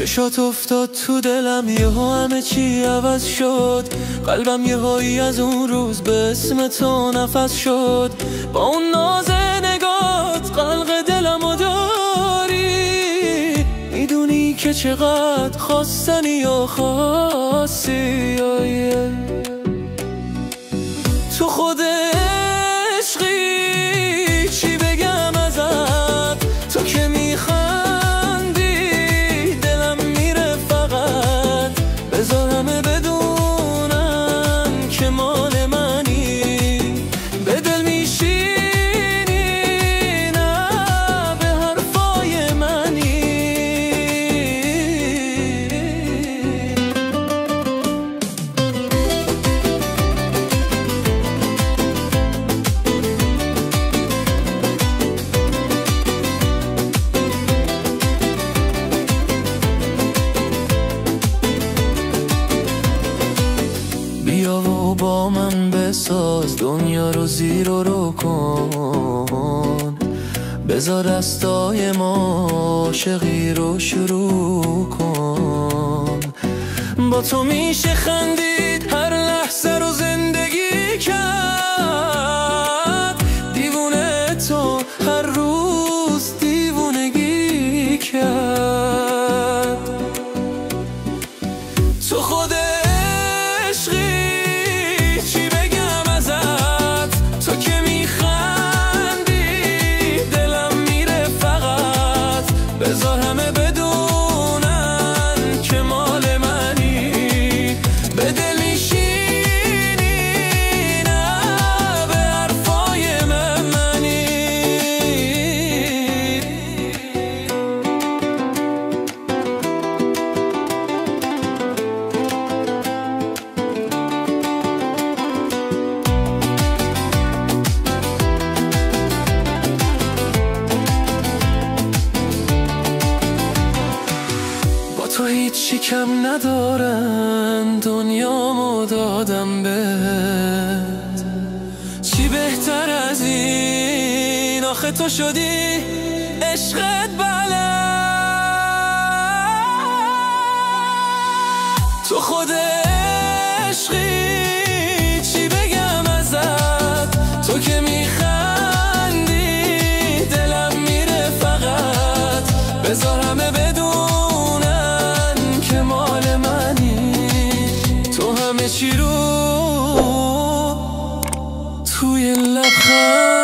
چشات افتاد تو دلم، یهو همه چی عوض شد. قلبم یهویی از اون روز به اسم تو نفس شد. با اون ناز نگات قلق دلمو داری، میدونی که چقدر خواستنی و خاصی. تو خود عشقی، چی بگم ازت؟ تو که میخندی دلم میره فقط. بذار همه بدونن که مال منی، به دل میشینی، نه به حرفای منی. بیا و با من بساز دنیا رو زیر و رو کن. بذار دستای ما عاشقی رو شروع کن. با تو میشه خندید، هر لحظه رو زندگی کرد. دیوونه تو هر روز دیوونگی کرد. تو خود بذار همه بدونن که مال منی، به دل میشینی، نه به حرفای منی. تو هیچی کم ندارن، دنیامو دادم بهت. چی بهتر از این؟ آخه تو شدی عشقت بلد. تو خود عشقی، چی بگم ازت؟ تو که میخندی دلم میره فقط. بذار همه مال منی، تو همه چی رو توی لبخند